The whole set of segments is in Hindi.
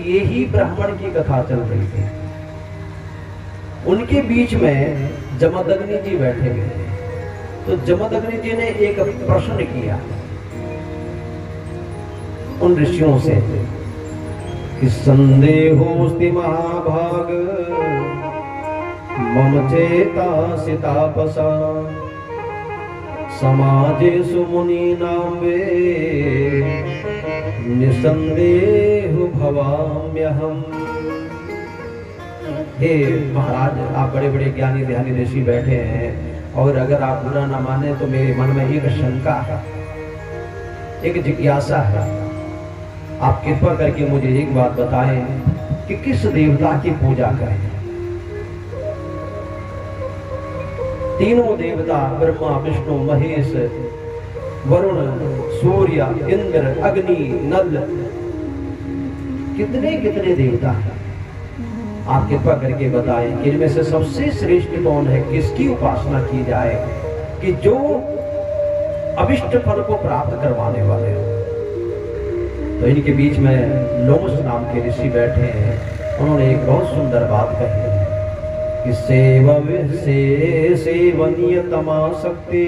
ये ही ब्राह्मण की कथा चल रही थी। उनके बीच में जमदग्नि जी बैठे हुए थे। तो जमदग्नि जी ने एक प्रश्न किया उन ऋषियों से कि संदेहोस्ति महाभाग मम चेतासि तापसा समाजेषु मुनीनां वे निसंदेह भवाम्यहम्। हे महाराज, आप बड़े बड़े ज्ञानी ध्यानी ऋषि बैठे हैं और अगर आप बुरा ना माने तो मेरे मन में एक शंका है, एक जिज्ञासा है। आप कृपा करके मुझे एक बात बताएं कि किस देवता की पूजा करें। तीनों देवता ब्रह्मा विष्णु महेश वरुण सूर्य इंद्र अग्नि नल, कितने कितने देवता हैं। आप कृपा करके बताएं कि इनमें से सबसे श्रेष्ठ कौन है, किसकी उपासना की जाए कि जो अभिष्ट फल को प्राप्त करवाने वाले हो। तो इनके बीच में लोमस नाम के ऋषि बैठे हैं। उन्होंने एक बहुत सुंदर बात कही कि सेवनीयतमासक्ति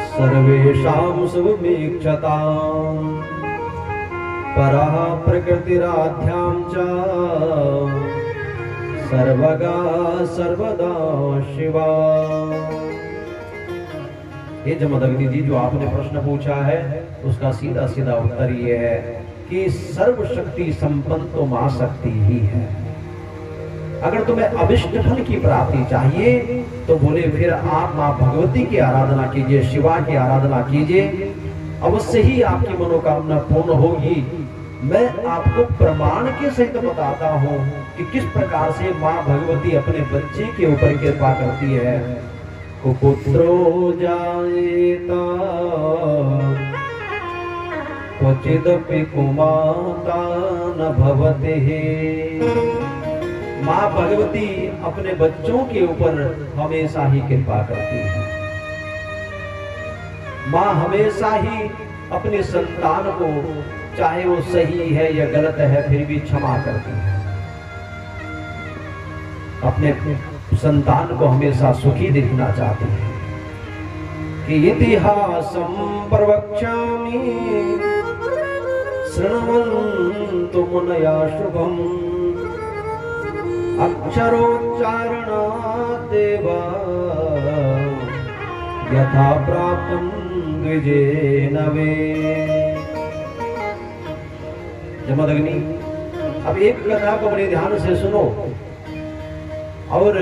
सर्वेषां शुभमीक्षताम् परः प्रकृतिराध्यां च सर्वगा सर्वदा शिवा। ये जमदग्नि जी, जो आपने प्रश्न पूछा है उसका सीधा सीधा उत्तर ये है कि सर्वशक्ति संपन्न तो मां शक्ति ही है। अगर तुम्हें अभिष्ट फल की प्राप्ति चाहिए तो बोले फिर आप मां भगवती की आराधना कीजिए, शिवा की आराधना कीजिए, अवश्य ही आपकी मनोकामना पूर्ण होगी। मैं आपको प्रमाण के सहित बताता हूं कि किस प्रकार से मां भगवती अपने बच्चे के ऊपर कृपा करती है। कुपुत्रो जायेता क्वचिदपि कुमाता न भवति। मां भगवती अपने बच्चों के ऊपर हमेशा ही कृपा करती है। मां हमेशा ही अपने संतान को, चाहे वो सही है या गलत है, फिर भी क्षमा करती है। अपने संतान को हमेशा सुखी देखना चाहती है। कि इतिहासं प्रवक्ष्यामि शृण्वन्तु मुनयः शुभम् अक्षरोच्चारणादेव यथा प्राप्तं द्विजेन वे। जमदग्नि, अब एक कथा को बड़े ध्यान से सुनो और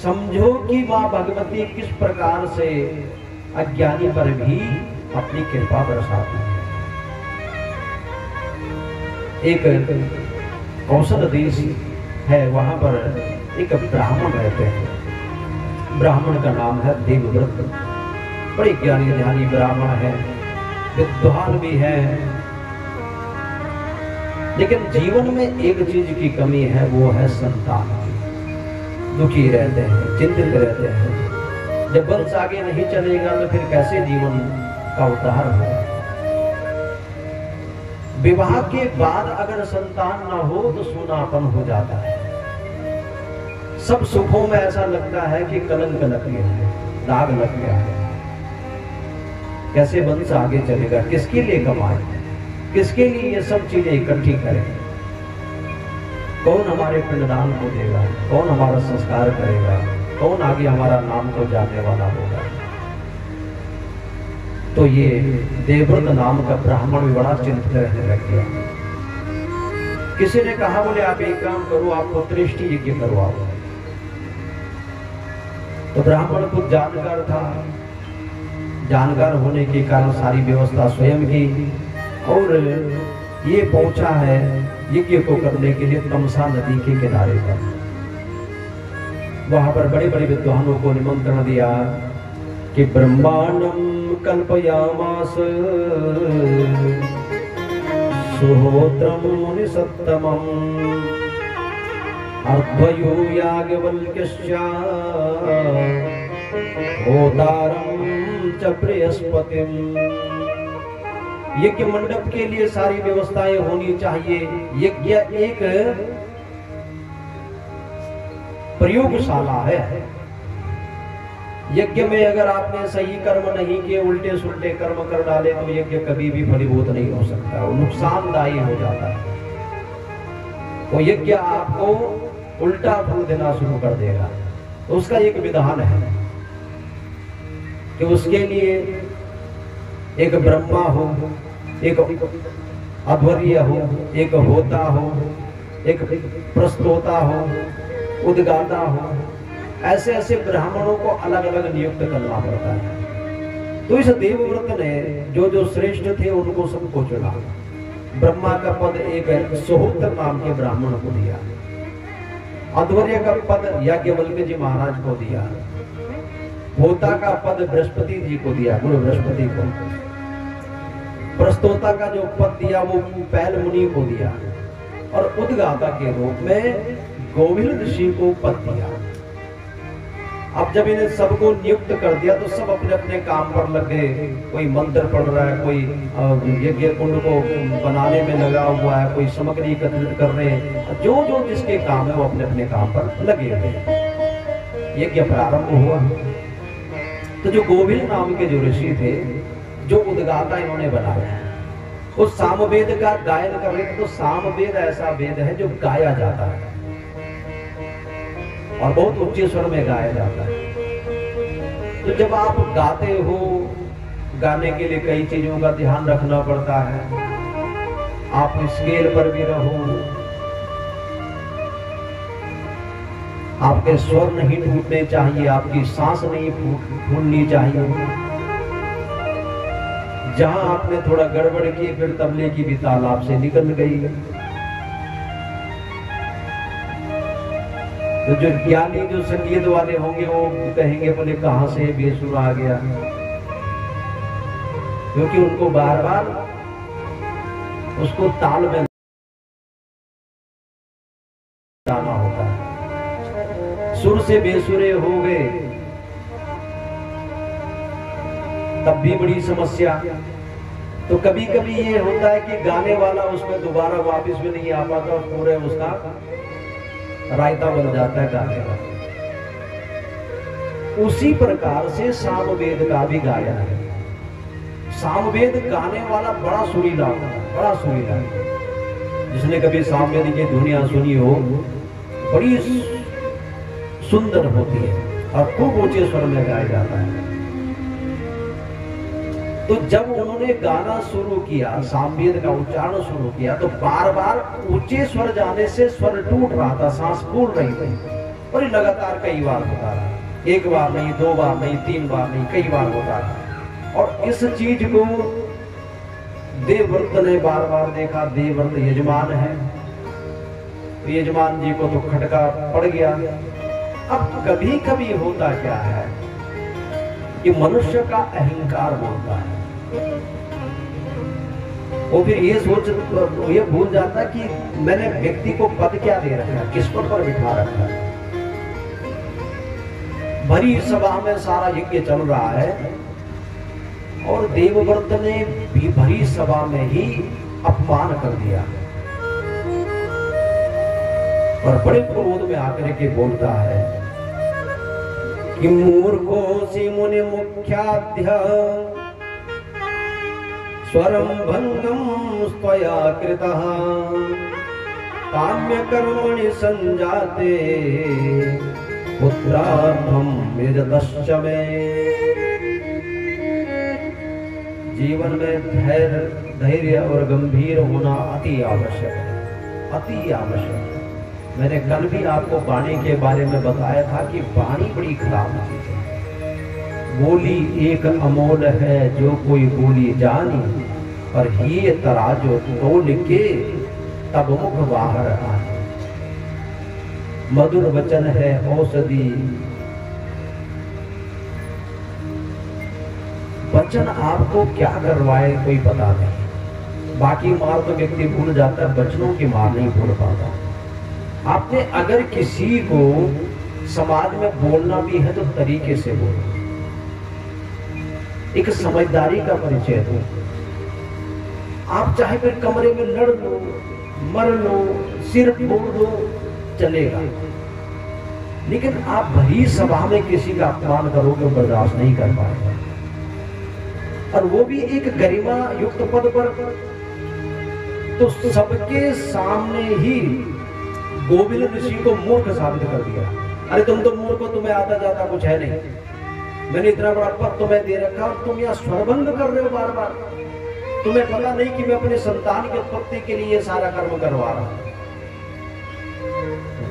समझो कि मां भगवती किस प्रकार से अज्ञानी पर भी अपनी कृपा बरसाती है। एक कौशल देश है, वहां पर एक ब्राह्मण रहते हैं। ब्राह्मण का नाम है देवव्रत। बड़े ज्ञानी ध्यानी ब्राह्मण है, विद्वान भी है, लेकिन जीवन में एक चीज की कमी है, वो है संतान। दुखी रहते हैं, चिंतित रहते हैं। जब वंश आगे नहीं चलेगा तो फिर कैसे जीवन का उद्धार होगा। विवाह के बाद अगर संतान ना हो तो सूनापन हो जाता है। सब सुखों में ऐसा लगता है कि कलंक लग गया है, दाग लग गया है। कैसे वंश आगे चलेगा, किसके लिए कमाए, किसके लिए ये सब चीजें इकट्ठी करें। कौन हमारे पिंडदान को देगा, कौन हमारा संस्कार करेगा, कौन आगे हमारा नाम को जानने वाला होगा। तो ये देवव्रत नाम का ब्राह्मण भी बड़ा चिंतित रहने लग गया। किसी ने कहा, बोले आप एक काम करो, आप पुत्रेष्टि यज्ञ करवाओ। तो ब्राह्मण खुद जानकार था, जानकार होने के कारण सारी व्यवस्था स्वयं की, और ये पहुंचा है यज्ञ को करने के लिए तमसा नदी के किनारे पर। वहां पर बड़े बड़े विद्वानों को निमंत्रण दिया कि ब्रह्मांडम कल्पयामास सुहोत्रम मुनि सत्तमम अर्धयो याज्ञवल्क्यस्य होतारम च बृहस्पतिम्। यज्ञ मंडप के लिए सारी व्यवस्थाएं होनी चाहिए। यज्ञ एक प्रयोगशाला है। यज्ञ में अगर आपने सही कर्म नहीं किए, उल्टे सुल्टे कर्म कर डाले तो यज्ञ कभी भी फलीभूत नहीं हो सकता, वो नुकसानदायी हो जाता है। वो यज्ञ आपको उल्टा फल देना शुरू कर देगा। तो उसका एक विधान है कि उसके लिए एक ब्रह्मा हो, एक अध्वर्य हो, एक होता हो, एक प्रस्तोता हो, उद्गाता हो, ऐसे ऐसे ब्राह्मणों को अलग अलग नियुक्त करना पड़ता है। तो इस देवव्रत ने जो जो श्रेष्ठ थे उनको सबको चुना। ब्रह्मा का पद एक सोहोत्र नाम के ब्राह्मण को दिया, अध्वर्य का पद याज्ञवल्क्य जी महाराज को दिया, होता का पद बृहस्पति जी को दिया, गुरु बृहस्पति को, प्रस्तोता का जो पद दिया वो पैल मुनि को दिया, और उद्गाता के रूप में गोविंद ऋषि को पद दिया। अब जब इन्हें सबको नियुक्त कर दिया तो सब अपने अपने काम पर लग गए। कोई मंत्र पढ़ रहा है, कोई यज्ञ कुंड को बनाने में लगा हुआ है, कोई सामग्री एकत्रित कर रहे हैं। जो जो जिसके काम है वो अपने अपने काम पर लगे हुए। यज्ञ प्रारंभ हुआ तो जो गोविल नाम के जो ऋषि थे, जो उद्गाता इन्होंने बनाया, वो सामवेद का गायन कर रहे थे। तो सामवेद ऐसा वेद है जो गाया जाता है और बहुत ऊंचे स्वर में गाया जाता है। तो जब आप गाते हो, गाने के लिए कई चीजों का ध्यान रखना पड़ता है। आप स्केल पर भी रहो, आपके स्वर नहीं टूटने चाहिए, आपकी सांस नहीं फूलनी चाहिए। जहां आपने थोड़ा गड़बड़ की, फिर तबले की भी ताल आपसे निकल गई। तो जो ज्ञानी, जो संगीत वाले होंगे वो कहेंगे बोले कहां से बेसुर आ गया, क्योंकि उनको बार बार उसको ताल में लाना होता है। सुर से बेसुरे हो गए तब भी बड़ी समस्या। तो कभी कभी ये होता है कि गाने वाला उसमें दोबारा वापस भी नहीं आ पाता, पूरे उसका रायता बन जाता है गाने का। उसी प्रकार से सामवेद का भी गायन है। सामवेद गाने वाला बड़ा सुरीला होता है, बड़ा सुरीला। जिसने कभी सामवेद की धुनिया सुनी हो, बड़ी सुंदर होती है और खूब ऊंचे स्वर में गाया जाता है। तो जब उन्होंने गाना शुरू किया, सामवेद का उच्चारण शुरू किया, तो बार बार ऊंचे स्वर जाने से स्वर टूट रहा था, सांस फूल रही थी। और लगातार कई बार होता रहा, एक बार नहीं, दो बार नहीं, तीन बार नहीं, कई बार होता रहा। और इस चीज को देवव्रत ने बार बार देखा। देवव्रत यजमान है, तो यजमान जी को तो खटका पड़ गया। अब कभी कभी होता क्या है कि मनुष्य का अहंकार बोलता है। वो फिर ये भूल जाता कि मैंने व्यक्ति को पद क्या दे रखा है, किस पर बिठा रखा है। भरी सभा में सारा यज्ञ चल रहा है और देवव्रत ने भी भरी सभा में ही अपमान कर दिया और बड़े क्रोध में आकर के बोलता है कि मूर्खोऽसि मुनि मुख्याध्य स्वरं भंगं त्वया कृतः काम्य कर्मणि संजाते पुत्रार्थं विदतश्च मे। जीवन में धैर्य और गंभीर होना अति आवश्यक है, अति आवश्यक है। मैंने कल भी आपको वाणी के बारे में बताया था कि वाणी बड़ी खराब चीज है। बोली एक अमोल है जो कोई बोली जानी, और ही तराजो तोल के तब मुख बाहर आए। मधुर वचन है औषधि, वचन आपको क्या करवाए कोई पता नहीं। बाकी मार तो व्यक्ति भूल जाता है, वचनों की मार नहीं भूल पाता। आपने अगर किसी को समाज में बोलना भी है तो तरीके से बोलो, एक समझदारी का परिचय दो। आप चाहे फिर कमरे में लड़ लो, मर लो, सिर फोड़ दो, चलेगा, लेकिन आप भरी सभा में किसी का अपमान करोगे, बर्दाश्त नहीं कर पाएगा। और वो भी एक गरिमा युक्त पद पर, तो सबके सामने ही गोविंद ऋषि को मूर्ख साबित कर दिया। अरे तुम तो मूर्ख हो, तुम्हें आता जाता कुछ है नहीं, मैंने इतना बड़ा पद तुम्हें दे रखा और तुम यहाँ स्वरभंग कर रहे हो बार बार। तुम्हें पता नहीं कि मैं अपने संतान की उत्पत्ति के लिए सारा कर्म करवा रहा हूं।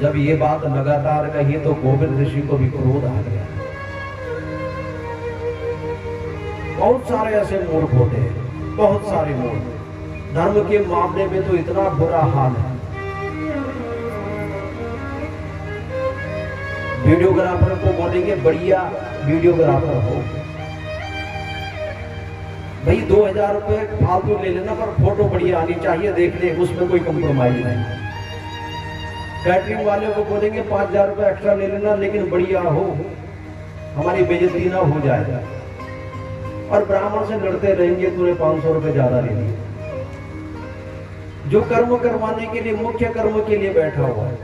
जब ये बात लगातार कही तो गोविंद ऋषि को भी क्रोध आ गया। बहुत सारे ऐसे मूर्ख होते हैं, बहुत सारे मूर्ख। धर्म के मामले में तो इतना बुरा हाल है। वीडियोग्राफर को बोलेंगे बढ़िया वीडियोग्राफर हो, भाई 2000 रुपए फालतू ले लेना, पर फोटो बढ़िया आनी चाहिए, देख ले, उसमें कोई कंप्रोमाइज नहीं। कैटरिंग वाले को बोलेंगे 5000 रुपए एक्स्ट्रा ले लेना, लेकिन बढ़िया हो, हमारी बेइज्जती ना हो जाए। और ब्राह्मण से लड़ते रहेंगे, तूने 500 रुपए ज्यादा ले लिए। जो कर्म करवाने के लिए, मुख्य कर्म के लिए बैठा हुआ है,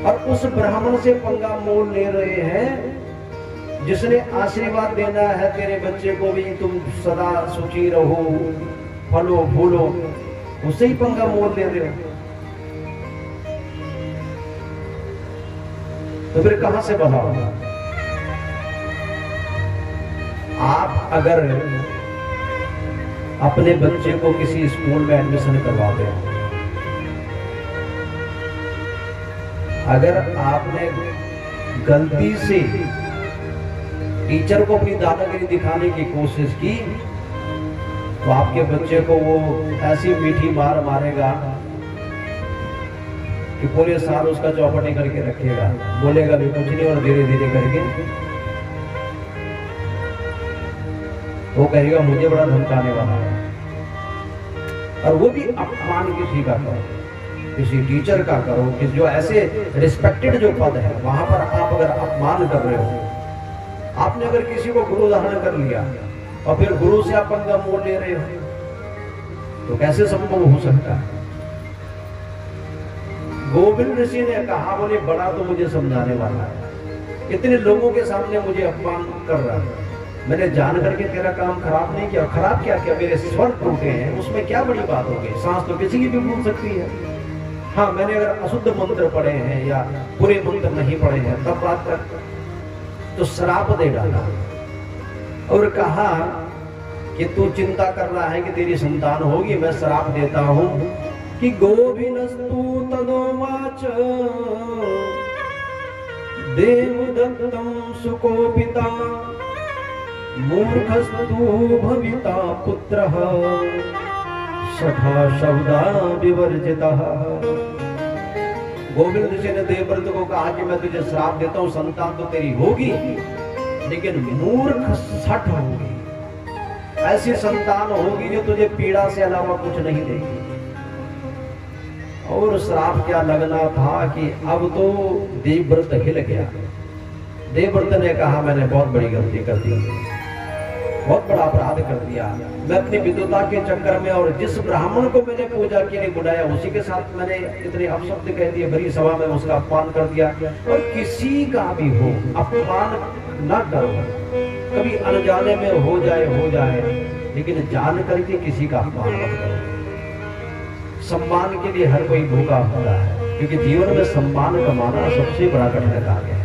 और उस ब्राह्मण से पंगा मोल ले रहे हैं जिसने आशीर्वाद देना है तेरे बच्चे को भी, तुम सदा सुखी रहो, फलो फूलो, उससे ही पंगा मोल ले रहे हो, तो फिर कहां से भला होगा? आप अगर अपने बच्चे को किसी स्कूल में एडमिशन करवाते हो, अगर आपने गलती से टीचर को अपनी दादागिरी दिखाने की कोशिश की, तो आपके बच्चे को वो ऐसी मीठी मार मारेगा कि पूरे साल उसका चौपटी करके रखेगा, बोलेगा भी कुछ नहीं, और धीरे धीरे करके वो कहेगा मुझे बड़ा धमकाने वाला है। और वो भी अपमान किसी का करो, किसी टीचर का करो, कि जो ऐसे रिस्पेक्टेड जो पद है वहां पर आप अगर अपमान कर रहे हो, आपने अगर किसी को गुरु धारण कर लिया और फिर गुरु से आप पंगा मोल ले रहे हो, तो कैसे संभव हो सकता है? गोविंद ऋषि ने कहा, बोले बड़ा तो मुझे समझाने वाला है, इतने लोगों के सामने मुझे अपमान कर रहा है, मैंने जान करके तेरा काम खराब नहीं किया। खराब क्या किया? मेरे स्वर टूटे हैं, उसमें क्या बड़ी बात हो गई? सांस तो किसी की भी भूल सकती है। हाँ, मैंने अगर अशुद्ध मंत्र पढ़े हैं या पूरे मंत्र नहीं पढ़े हैं, तब बात कर, तो श्राप दे डाला और कहा कि तू चिंता कर रहा है कि तेरी संतान होगी, मैं श्राप देता हूं कि गोविनस्तु तदोवाच देवदत्तं सुकोपिता मूर्खस्तु भविता पुत्रः सखा शब्दा विवर्जितः। गोविंद ऋषि ने देवव्रत को कहा कि मैं तुझे श्राप देता हूं, संतान तो तेरी होगी लेकिन मूर्ख सठ होगी, ऐसी संतान होगी जो तुझे पीड़ा से अलावा कुछ नहीं देगी। और श्राप क्या लगना था कि अब तो देवव्रत हिल गया। देवव्रत ने कहा मैंने बहुत बड़ी गलती कर दी, बहुत बड़ा अपराध कर दिया, मैं अपनी विद्वता के चक्कर में और जिस ब्राह्मण को मैंने पूजा के लिए बुलाया उसी के साथ मैंने इतने अपशब्द कह दिए, भरी सभा में उसका अपमान कर दिया। और किसी का भी हो अपमान न करो, कभी अनजाने में हो जाए, लेकिन जान करके किसी का अपमान मत करो। सम्मान के लिए हर कोई भूखा होता है, क्योंकि जीवन में सम्मान कमाना सबसे बड़ा कठिन कार्य है।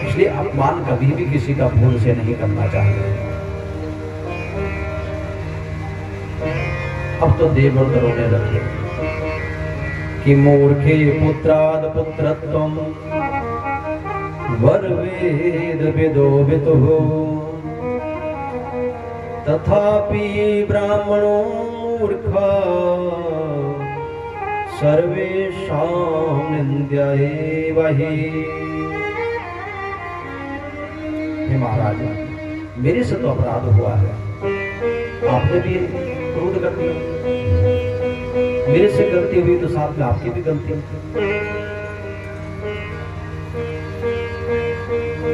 इसलिए अपमान कभी भी किसी का भूल से नहीं करना चाहिए। अब तो देवव्रत रोने लगे कि मूर्खे पुत्राद पुत्रत्वम वर वेद विदो विदुः तथापि ब्राह्मणो मूर्खा सर्वेषां निंद्य एव हि। हे महाराज, मेरे से तो अपराध हुआ है, आपने भी क्रोध कर दिया, मेरे से गलती हुई तो साथ में आपकी भी गलती।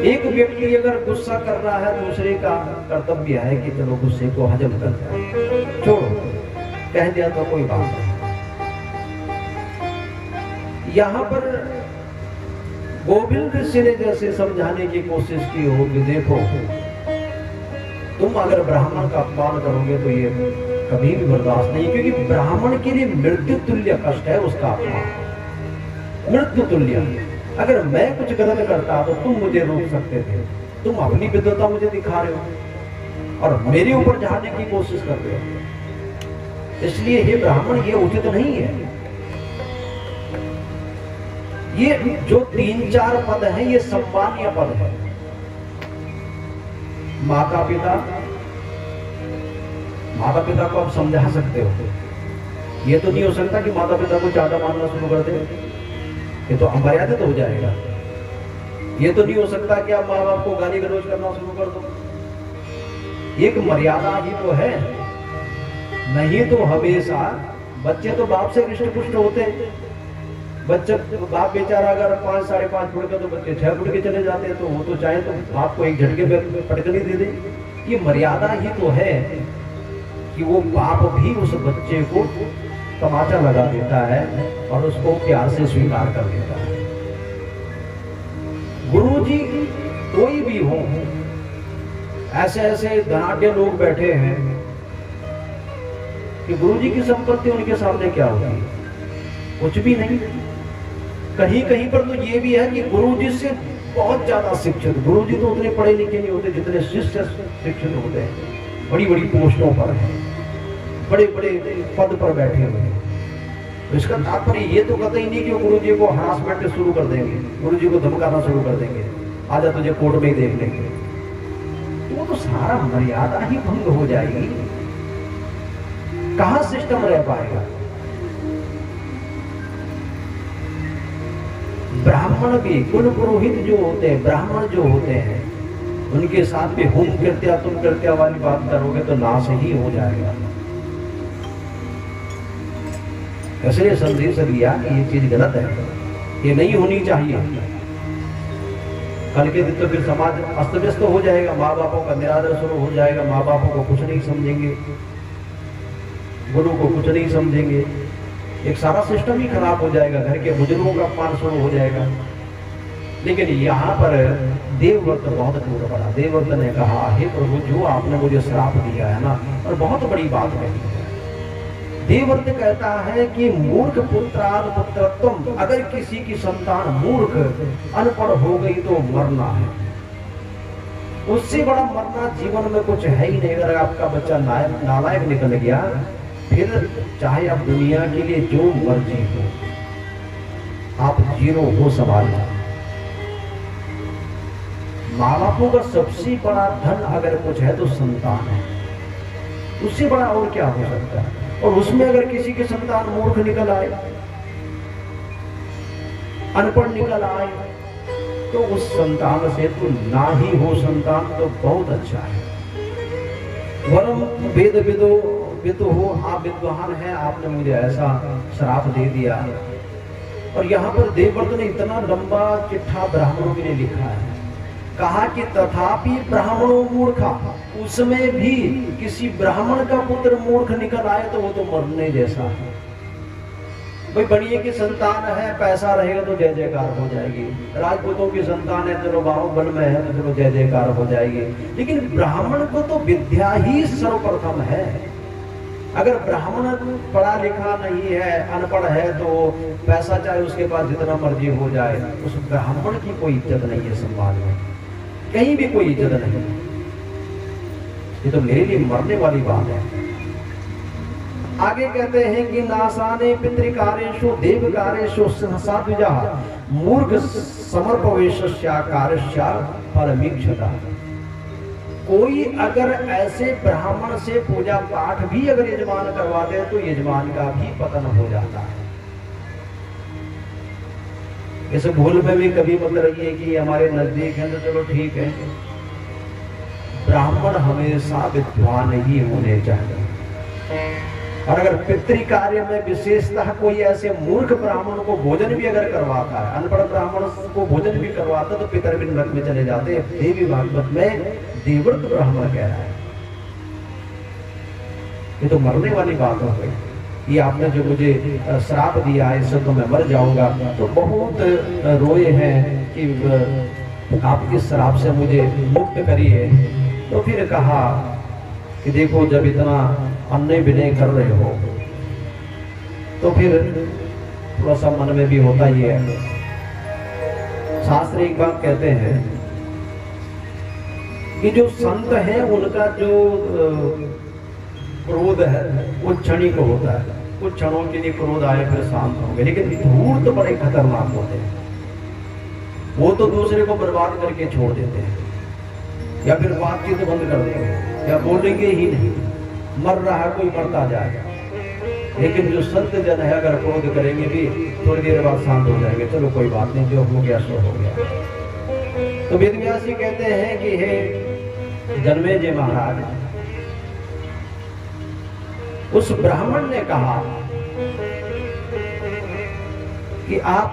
एक व्यक्ति अगर गुस्सा कर रहा है, दूसरे का कर्तव्य है कि चलो गुस्से को हजम कर जाए। छोड़ो, कह दिया तो कोई बात नहीं। यहां पर गोविंद ऋषि ने जैसे समझाने की कोशिश की हो कि देखो, तुम अगर ब्राह्मण का अपमान करोगे तो ये कभी भी बर्दाश्त नहीं, क्योंकि ब्राह्मण के लिए मृत्यु तुल्य कष्ट है उसका अपमान, मृत्यु तुल्य। अगर मैं कुछ गलत करता तो तुम मुझे रोक सकते थे, तुम अपनी विद्वता मुझे दिखा रहे हो और मेरे ऊपर झाड़ने की कोशिश कर रहे हो, इसलिए ये ब्राह्मण ये उचित नहीं है। ये जो 3-4 पद हैं ये सम्मानीय पद है। माता पिता को आप समझा सकते हो, ये तो नहीं हो सकता कि माता पिता को ज्यादा मानना शुरू कर दे, ये तो अमर्यादित हो जाएगा। ये तो नहीं हो सकता कि आप माँ बाप को गाली गलौज करना शुरू कर दो, एक मर्यादा ही तो है। नहीं तो हमेशा बच्चे तो बाप से हृष्ट पुष्ट होते हैं, बच्चे बाप बेचारा अगर 5-5.5 फुट का तो बच्चे 6 फुट के चले जाते हैं, तो वो तो चाहे तो बाप को एक झटके में पटकनी दे दे। ये मर्यादा ही तो है कि वो बाप भी उस बच्चे को तमाचा लगा देता है और उसको प्यार से स्वीकार कर देता है। गुरुजी कोई भी हो, ऐसे ऐसे धनाढ्य लोग बैठे हैं कि गुरुजी की संपत्ति उनके सामने क्या होती है, कुछ भी नहीं। कहीं कहीं पर तो ये भी है कि गुरुजी से बहुत ज्यादा शिक्षित, गुरुजी तो उतने पढ़े लिखे नहीं होते जितने शिष्य शिक्षित होते हैं, बड़ी बड़ी पोस्टों पर हैं, बड़े बड़े पद पर बैठे हुए हैं। तो इसका तात्पर्य ये तो कहते ही नहीं कि गुरुजी को हरासमेंट शुरू कर देंगे, गुरुजी को धमकाना शुरू कर देंगे, आजा तुझे कोर्ट में ही देख लेंगे, तो वो तो सारा मर्यादा ही भंग हो जाएगी, कहां सिस्टम रह पाएगा। ब्राह्मण भी, कुल पुरोहित जो होते हैं, ब्राह्मण जो होते हैं, उनके साथ भी हुम कृत्या तुम कृत्या वाली बात करोगे तो नाश ही हो जाएगा। इसलिए संदेश दिया कि ये चीज गलत है, ये नहीं होनी चाहिए। कल के दिन तो फिर समाज अस्त व्यस्त हो जाएगा, माँ बापों का निरादर शुरू हो जाएगा, माँ बापों को कुछ नहीं समझेंगे, गुरु को कुछ नहीं समझेंगे, एक सारा सिस्टम ही खराब हो जाएगा, घर के बुजुर्गों का अपमान शुरू हो जाएगा। लेकिन यहाँ पर देवव्रत बहुत टूट पड़ा। देवव्रत ने कहा, हे प्रभु, जो आपने मुझे श्राप दिया है ना, और बहुत बड़ी बात कही है। देवव्रत कहता है कि मूर्ख पुत्राद पुत्रत्वम, अगर किसी की संतान मूर्ख अनपढ़ हो गई तो मरना है, उससे बड़ा मरना जीवन में कुछ है ही नहीं। अगर आपका बच्चा नालायक निकल गया, फिर चाहे आप दुनिया के लिए जो मर्जी हो, आप जीरो हो संभालना। माँ बापों का सबसे बड़ा धन अगर कुछ है तो संतान है, उससे बड़ा और क्या हो सकता है। और उसमें अगर किसी की संतान मूर्ख निकल आए, अनपढ़ निकल आए, तो उस संतान से तो ना ही हो संतान तो बहुत अच्छा है। वरम वेद विदो हो, आप विद्वान हैं, आपने मुझे ऐसा श्राप दे दिया। और यहाँ पर देवव्रत ने इतना लंबा चिट्ठा ब्राह्मणों के लिए लिखा है, कहा कि तथापि ब्राह्मणों मूर्खा, उसमें भी किसी ब्राह्मण का पुत्र मूर्ख निकल आए तो वो तो मरने जैसा है। भाई बढ़िया की संतान है, पैसा रहेगा तो जय जयकार हो जाएगी, राजपूतों की संतान है, चलो बाहुबल में है तो चलो जय जयकार हो जाएगी। लेकिन ब्राह्मण को तो विद्या ही सर्वप्रथम है। अगर ब्राह्मण पढ़ा लिखा नहीं है, अनपढ़ है, तो पैसा चाहे उसके पास जितना मर्जी हो जाए, उस ब्राह्मण की कोई इज्जत नहीं है समाज में, कहीं भी कोई इज्जत नहीं। ये तो मेरे लिए मरने वाली बात है। आगे कहते हैं कि नासाने पितृकारेषु देवकारेषु सात्विजा मूर्ख समर्पवेशस्या कार्यस्या फलमीक्षता। कोई अगर ऐसे ब्राह्मण से पूजा पाठ भी अगर यजमान करवाते हैं तो यजमान का भी पतन हो जाता है। इस भूल में भी कभी मतलब ये कि हमारे नजदीक है तो चलो ठीक है, ब्राह्मण हमेशा विद्वान ही होने चाहिए। और अगर पितृ कार्य में विशेषतः कोई ऐसे मूर्ख ब्राह्मण को भोजन भी अगर करवाता है, अनपढ़ ब्राह्मण को भोजन भी करवाता है तो पितर भी नरक में चले जाते हैं। देवी भागवत में देवव्रत ब्राह्मण कह रहा है। ये तो मरने वाली बात हो गई। ये आपने जो मुझे श्राप दिया है इससे तो मैं मर जाऊंगा। तो बहुत रोए हैं कि आप इस श्राप से मुझे मुक्त करिए। तो फिर कहा कि देखो जब इतना अन्य विनय कर रहे हो तो फिर थोड़ा सा मन में भी होता ही है। शास्त्र एक बात कहते हैं कि जो संत है उनका जो क्रोध है वो क्षणिक होता है, कुछ क्षणों के लिए क्रोध आए फिर शांत होंगे, लेकिन धूर्त तो बड़े खतरनाक होते हैं। वो तो दूसरे को बर्बाद करके छोड़ देते हैं या फिर बातचीत बंद कर देंगे या बोलेंगे ही नहीं, मर रहा कोई मरता जाएगा। लेकिन जो संत जन है अगर क्रोध करेंगे भी थोड़ी देर बाद शांत हो जाएंगे, चलो कोई बात नहीं, जो हो गया सो हो गया। तो वेद व्यास जी कहते हैं कि हे जन्मेजय महाराज, उस ब्राह्मण ने कहा कि आप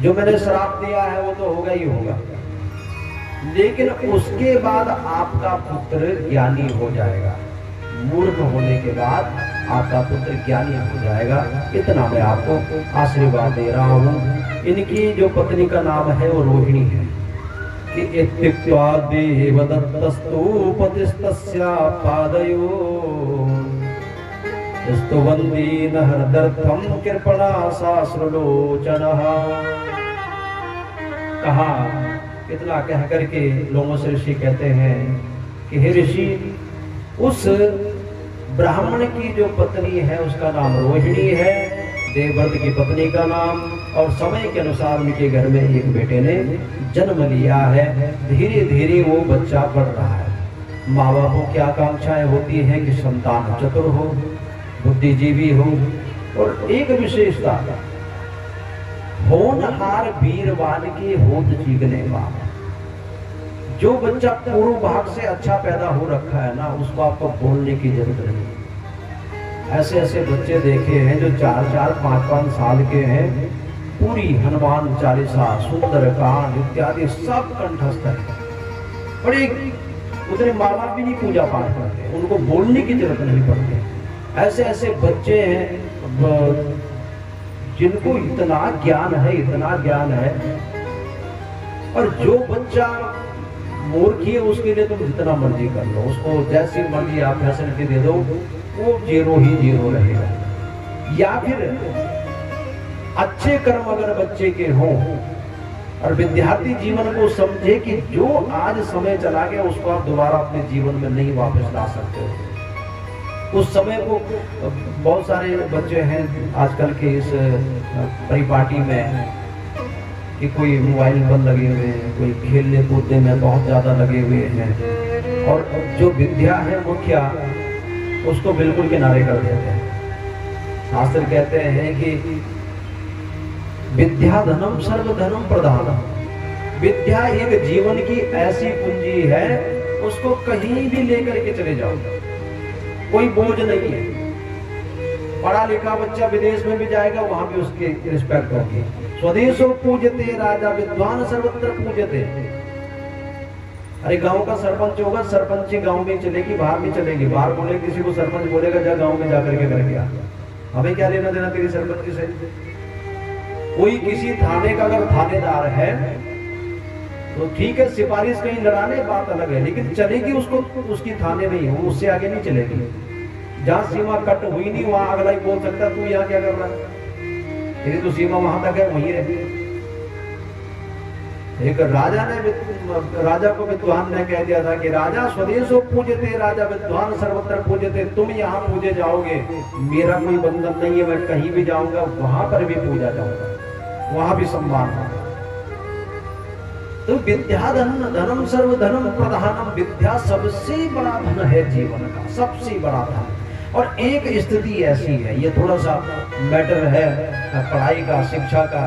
जो मैंने श्राप दिया है वो तो होगा ही होगा, लेकिन उसके बाद आपका पुत्र ज्ञानी हो जाएगा। मूर्ख होने के बाद आपका पुत्र ज्ञानी हो जाएगा, इतना मैं आपको आशीर्वाद दे रहा हूँ। इनकी जो पत्नी का नाम है वो रोहिणी है कि इत्युक्त्वा देवदत्तस्तु पतिस्तस्या पादयो स्तुवन्ति हृदर्थं कृपणा साश्रुलोचनः। कहा, इतना कह करके लोमश ऋषि कहते हैं कि हे ऋषि, उस ब्राह्मण की जो पत्नी है उसका नाम रोहिणी है, देवव्रत की पत्नी का नाम, और समय के अनुसार उनके घर में एक बेटे ने जन्म लिया है। धीरे धीरे वो बच्चा बढ़ रहा है। माँ बापों की आकांक्षाएं होती हैं कि संतान चतुर हो, बुद्धिजीवी हो, और एक विशेषता होनहार वीरवान के होत चीखने वाला। जो बच्चा पूर्व भाग से अच्छा पैदा हो रखा है ना, उसको आपको बोलने की जरूरत नहीं। ऐसे ऐसे बच्चे देखे हैं जो 4-4, 5-5 साल के हैं, पूरी हनुमान चालीसा, सुंदर कांड इत्यादि सब कंठस्थ है, बड़े उतने माँ बाप भी नहीं पूजा पाठ करते, उनको बोलने की जरूरत नहीं पड़ती। ऐसे ऐसे बच्चे हैं जिनको इतना ज्ञान है, इतना ज्ञान है। और जो बच्चा मूर्ख है उसके लिए तुम जितना मर्जी कर लो, उसको जैसी मर्जी आप फैसिलिटी दे दो, वो जीरो ही जीरो रहेगा। या फिर अच्छे कर्म अगर बच्चे के हों और विद्यार्थी जीवन को समझे कि जो आज समय चला गया उसको आप दोबारा अपने जीवन में नहीं वापस ला सकते हो। उस समय को बहुत सारे बच्चे हैं आजकल के इस परिपाटी में कि कोई मोबाइल पर लगे हुए हैं, कोई खेलने कूदने में बहुत ज्यादा लगे हुए हैं, और जो विद्या है मुख्य उसको बिल्कुल किनारे कर देते हैं। शास्त्र कहते हैं कि विद्या धनम सर्व धनम प्रधानम। विद्या एक जीवन की ऐसी पूंजी है, उसको कहीं भी लेकर के चले जाओ, कोई बोझ नहीं है। पढ़ा लिखा बच्चा विदेश में भी जाएगा, वहां भी उसकी रिस्पेक्ट होगी। स्वदेशो पूजते राजा विद्वान सर्वत्र पूजते। अरे गांव का सरपंच होगा, सरपंच गांव में चलेगी, बाहर भी चलेगी। बाहर बोले किसी को सरपंच बोलेगा जा गांव में जाकर के करके आ, हमें क्या लेना देना तेरी सरपंच से। कोई किसी थाने का अगर थानेदार है तो ठीक है, सिफारिश कहीं लड़ाने बात अलग है, लेकिन चलेगी उसको उसकी थाने में ही हो, उससे आगे नहीं चलेगी। जहाँ सीमा कट हुई नहीं वहां अगला ही बोल सकता तू यहाँ क्या कर रहा है, तेरी तो सीमा वहां तक है, वहीं रहती है। एक राजा को विद्वान ने कह दिया था कि राजा स्वदेशो पूजते राजा विद्वान सर्वत्र पूजते। तुम यहाँ पूजे जाओगे, मेरा कोई बंधन नहीं है, मैं कहीं भी जाऊंगा वहां पर भी पूजा जाऊंगा, वहां भी सम्मान होगा। तो विद्या धनम सर्व धनम प्रधानम। विद्या सबसे बड़ा धन है जीवन का, सबसे बड़ा धन। और एक स्थिति ऐसी है, ये थोड़ा सा मैटर है पढ़ाई का, शिक्षा का,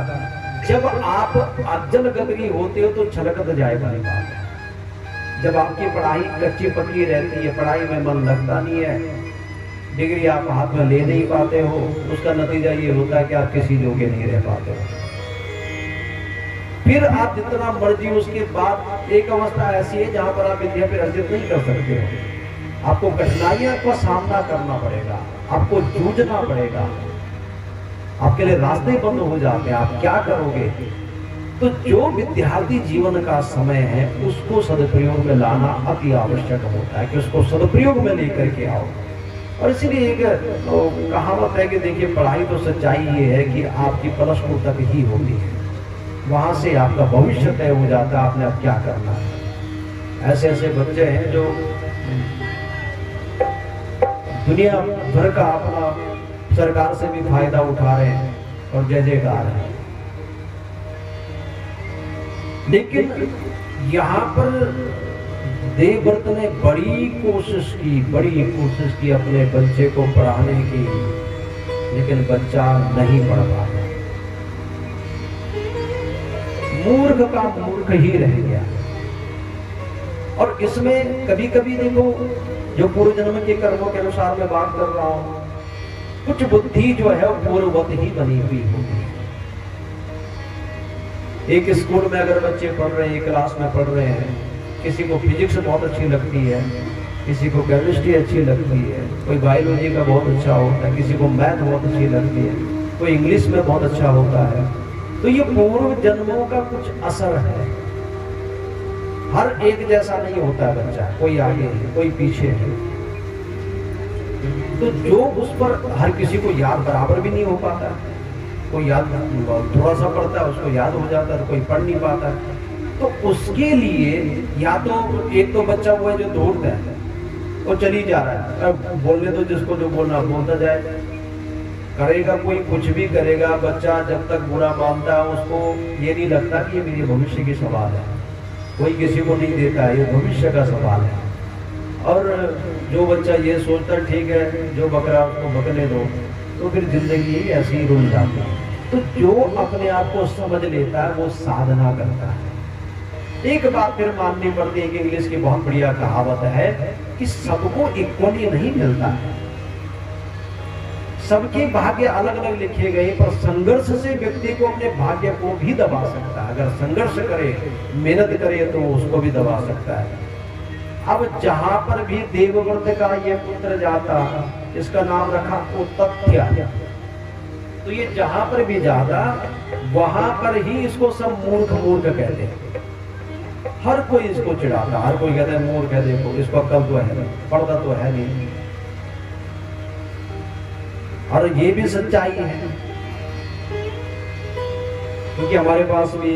जब आप अज्जल गगरी होते हो तो छलकत जाए वाली बात है। जब आपकी पढ़ाई कच्ची पक्की रहती है, पढ़ाई में मन लगता नहीं है, डिग्री आप हाथ में ले नहीं पाते हो, उसका नतीजा ये होता है कि आप किसी योग्य नहीं रह पाते हो। फिर आप जितना मर्जी, उसके बाद एक अवस्था ऐसी है जहां पर आप विद्या पे अर्जित नहीं कर सकते हो। आपको कठिनाइयों का सामना करना पड़ेगा, आपको जूझना पड़ेगा, आपके लिए रास्ते बंद हो जाते हैं, आप क्या करोगे? तो जो विद्यार्थी जीवन का समय है उसको सदुपयोग में लाना अति आवश्यक होता है कि उसको सदुपयोग में लेकर के आओ। और इसीलिए एक कहावत है कि देखिए, पढ़ाई तो सच्चाई ये है कि आपकी प्लस टू तक ही होती है, वहां से आपका भविष्य तय हो जाता है, आपने अब क्या करना है। ऐसे ऐसे बच्चे हैं जो दुनिया भर का अपना सरकार से भी फायदा उठा रहे हैं और जय जयकार है, लेकिन यहाँ पर देवव्रत ने बड़ी कोशिश की अपने बच्चे को पढ़ाने की, लेकिन बच्चा नहीं पढ़ पाया, मूर्ख का मूर्ख ही रह गया। और इसमें कभी कभी देखो, जो पूर्व जन्म के कर्मों के अनुसार मैं बात कर रहा हूं, कुछ बुद्धि जो है वो पूर्ववत ही बनी हुई होगी। एक स्कूल में अगर बच्चे पढ़ रहे हैं, क्लास में पढ़ रहे हैं, किसी को फिजिक्स बहुत अच्छी लगती है, किसी को केमिस्ट्री अच्छी लगती है, कोई बायोलॉजी का बहुत अच्छा होता है, किसी को मैथ बहुत अच्छी लगती है, कोई इंग्लिश में बहुत अच्छा होता है, तो ये पूर्व जन्मों का कुछ असर है। हर एक जैसा नहीं होता है बच्चा, कोई आगे है, कोई पीछे है, तो जो उस पर हर किसी को याद बराबर भी नहीं हो पाता, कोई याद थोड़ा सा पढ़ता है उसको याद हो जाता है, कोई पढ़ नहीं पाता है। तो उसके लिए या तो एक तो बच्चा वो है जो दौड़ता है, वो चली जा रहा है, अब बोलने तो जिसको जो बोलना बोलता जाए, करेगा कोई कुछ भी करेगा। बच्चा जब तक बुरा मानता है उसको ये नहीं लगता कि ये मेरे भविष्य की सवाल है, कोई किसी को नहीं देता है, ये भविष्य का सवाल है। और जो बच्चा ये सोचता है ठीक है जो बकरा उसको बकने दो, तो फिर जिंदगी ऐसी ही रुल जाती है। तो जो अपने आप को समझ लेता है वो साधना करता है। एक बात फिर माननी पड़ती है कि इंग्लिश की बहुत बढ़िया कहावत है कि सबको इक्वली नहीं मिलता है, सबके भाग्य अलग अलग लिखे गए, पर संघर्ष से व्यक्ति को अपने भाग्य को भी दबा सकता है। अगर संघर्ष करे, मेहनत करे तो उसको भी दबा सकता है। अब जहां पर भी देवव्रत का ये पुत्र जाता, इसका नाम रखा उत्तथ्य, तो ये जहां पर भी जाता वहां पर ही इसको सब मूर्ख मूर्ख कहते हैं। हर कोई इसको चिढ़ाता, हर कोई कहता है मूर्ख है, देखो इसको अक्ल तो है, पढ़ता तो है नहीं। और ये भी सच्चाई है, क्योंकि हमारे पास भी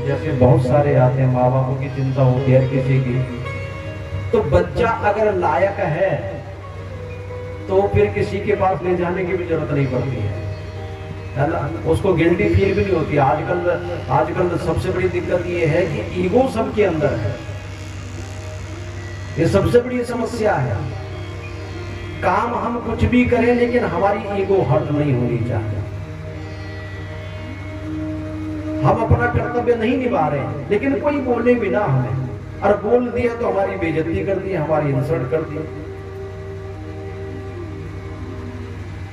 जैसे बहुत सारे आते हैं, माँ बापों की चिंता होती है किसी की, तो बच्चा अगर लायक है तो फिर किसी के पास ले जाने की भी जरूरत नहीं पड़ती है ना, उसको गिल्टी फील भी नहीं होती। आजकल सबसे बड़ी दिक्कत ये है कि ईगो सबके अंदर है, ये सबसे बड़ी समस्या है। काम हम कुछ भी करें लेकिन हमारी ईगो हर्ट नहीं होनी चाहिए। हम अपना कर्तव्य नहीं निभा रहे हैं लेकिन कोई बोले बिना हमें, और बोल दिया तो हमारी बेइज्जती कर दी, हमारी इंसल्ट कर दी।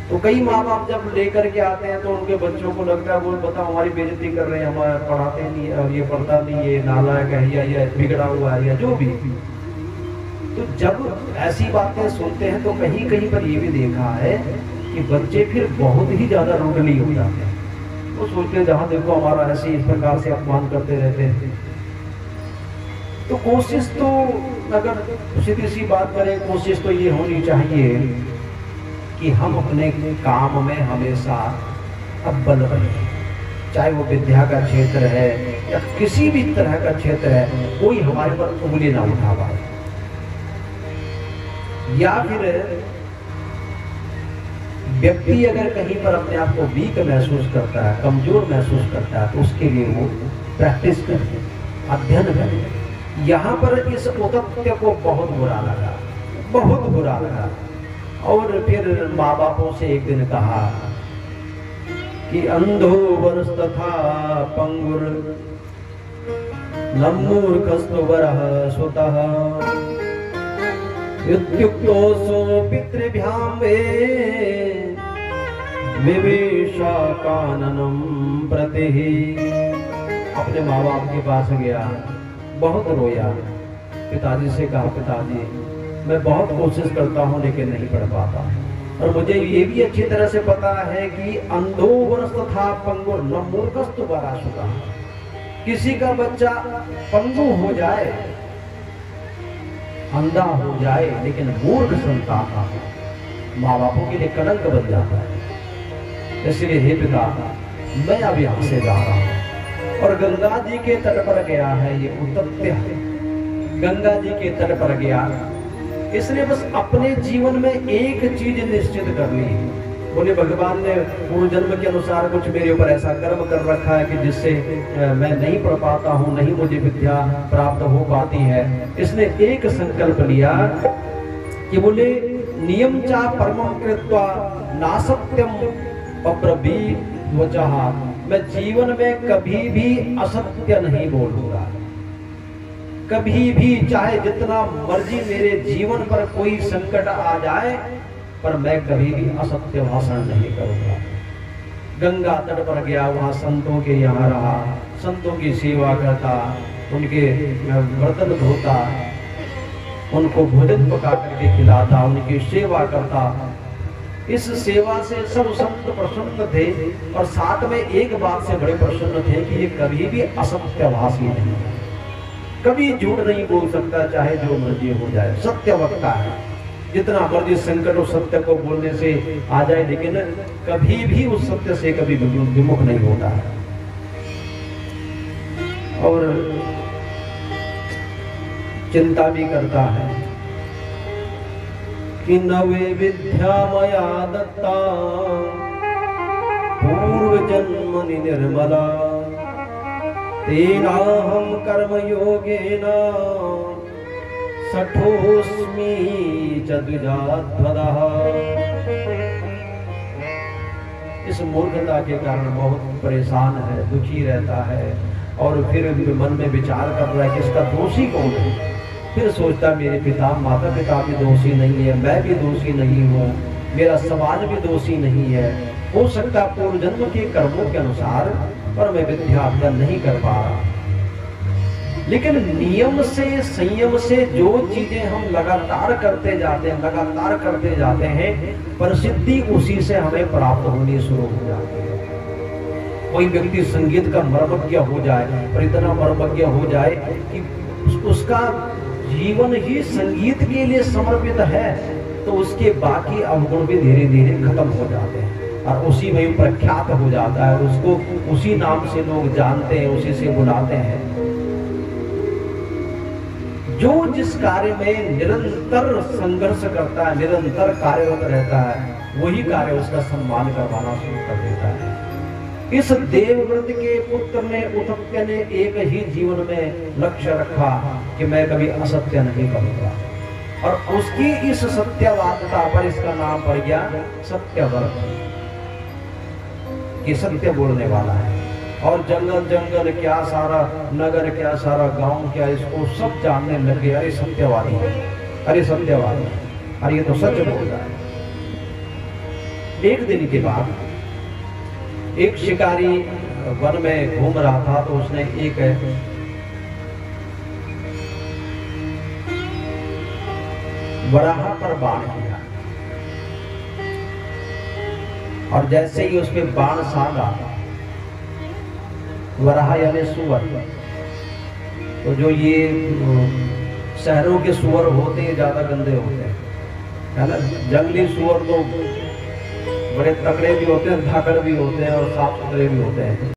तो कई माँ बाप जब लेकर के आते हैं तो उनके बच्चों को लगता है बोल बताओ हमारी बेइज्जती कर रहे हैं, हमारे पढ़ाते नहीं है, और ये पढ़ता नहीं है, नालायक है, या बिगड़ा हुआ है, या जो भी। तो जब ऐसी बातें सुनते हैं तो कहीं कहीं पर ये भी देखा है कि बच्चे फिर बहुत ही ज्यादा रूडली हो जाते हैं। वो सोचते हैं जहां देखो हमारा ऐसे इस प्रकार से अपमान करते रहते हैं। तो कोशिश तो अगर सीधी सी बात करें, कोशिश तो ये होनी चाहिए कि हम अपने काम में हमेशा अव्वल बने, चाहे वो विद्या का क्षेत्र है या किसी भी तरह का क्षेत्र है, कोई हमारे पर उंगली ना उठा पाए। या फिर व्यक्ति अगर कहीं पर अपने आप को वीक महसूस करता है, कमजोर महसूस करता है, तो उसके लिए वो प्रैक्टिस करे, अध्ययन करे। यहाँ पर इस उत्तथ्य को बहुत बुरा लगा, बहुत बुरा लगा। और फिर माँ बापों से एक दिन कहा कि अंधो वरस तथा पंगुर नमूर्खस्तु वरः सुतः इत्युक्तोऽसो पितृभ्यां वे विवेशा काननम प्रति। अपने माँ बाप के पास गया, बहुत रोया, पिताजी से कहा पिताजी मैं बहुत कोशिश करता हूँ लेकिन नहीं पढ़ पाता। और मुझे ये भी अच्छी तरह से पता है कि अंधो वर्ष था पंगुर न मूर्खस्तु बराशुका। किसी का बच्चा पंगु हो जाए, अंधा हो जाए, लेकिन मूर्ख संतान माँ बापों के लिए कलंक बन जाता है। इसलिए हे पिता, मैं अब यहाँ से जा रहा हूँ और गंगा जी के तट पर गया है। ये उत्तप्य है, गंगा जी के तट पर गया, इसलिए बस अपने जीवन में एक चीज निश्चित कर ली। बोले भगवान ने पूर्व जन्म के अनुसार कुछ मेरे ऊपर ऐसा कर्म कर रखा है कि जिससे मैं नहीं पढ़ पाता हूँ, नहीं मुझे विद्या प्राप्त हो पाती है। इसने एक संकल्प लिया कि बोले नियम चा परमं कृत्वा नासत्यम अब्रवीत वचः, मैं जीवन में कभी भी असत्य नहीं बोलूंगा। कभी भी, चाहे जितना मर्जी मेरे जीवन पर कोई संकट आ जाए, पर मैं कभी भी असत्य भाषण नहीं करूंगा। गंगा तट पर गया, वहां संतों के यहाँ रहा, संतों की सेवा करता, उनके बर्तन धोता, उनको भोजन पका करके खिलाता, उनकी सेवा करता। इस सेवा से सब संत प्रसन्न थे और साथ में एक बात से बड़े प्रसन्न थे कि ये कभी भी असत्यभाषी नहीं, कभी झूठ नहीं बोल सकता, चाहे जो मर्जी हो जाए, सत्य वक्ता है। जितना मर्जी संकट उस सत्य को बोलने से आ जाए, लेकिन कभी भी उस सत्य से कभी विमुख नहीं होता है। और चिंता भी करता है कि नवे विद्या मया दत्ता पूर्व जन्मनि निर्मला, तेनाहं कर्म योगेन सठोस्मि च द्विजाध्वदः। इस मूर्खता के कारण बहुत परेशान है, दुखी रहता है और फिर मन में विचार कर रहा है कि इसका दोषी कौन है। फिर सोचता मेरे पिता माता पिता भी दोषी नहीं है, मैं भी दोषी नहीं हूँ, मेरा समाज भी दोषी नहीं है। हो सकता पूर्व जन्म के कर्मों के अनुसार, पर मैं विद्या अर्जन नहीं कर पा रहा। लेकिन नियम से, संयम से जो चीजें हम लगातार करते जाते हैं, लगातार करते जाते हैं, प्रसिद्धि उसी से हमें प्राप्त होनी शुरू हो जाती है। कोई व्यक्ति संगीत का मर्मज्ञ हो जाए, पर इतना मर्मज्ञ हो जाए कि उसका जीवन ही संगीत के लिए समर्पित है, तो उसके बाकी अवगुण भी धीरे धीरे खत्म हो जाते हैं और उसी में प्रख्यात हो जाता है। उसको उसी नाम से लोग जानते हैं, उसी से बुलाते हैं। जो जिस कार्य में निरंतर संघर्ष करता है, निरंतर कार्यरत रहता है, वही कार्य उसका सम्मान करवाना शुरू कर देता है। इस देवव्रत के पुत्र ने, उत्तप्य ने, एक ही जीवन में लक्ष्य रखा कि मैं कभी असत्य नहीं करूंगा, और उसकी इस सत्यवादिता पर इसका नाम पड़ गया सत्यव्रत, कि सत्य बोलने वाला है। और जंगल जंगल क्या सारा नगर, क्या सारा गांव, क्या इसको सब जानने लगे, अरे सत्यवादी है, अरे सत्यवादी है, अरे ये तो सच बोल रहा है। एक दिन के बाद एक शिकारी वन में घूम रहा था, तो उसने एक वराह पर बाण किया, और जैसे ही उसमें बाण साधा, वराह यानी सुअर, तो जो ये शहरों के सुअर होते हैं ज्यादा गंदे होते हैं, है ना। जंगली सुअर तो बड़े तगड़े भी होते हैं, धाकड़ भी होते हैं और साफ सुथरे भी होते हैं।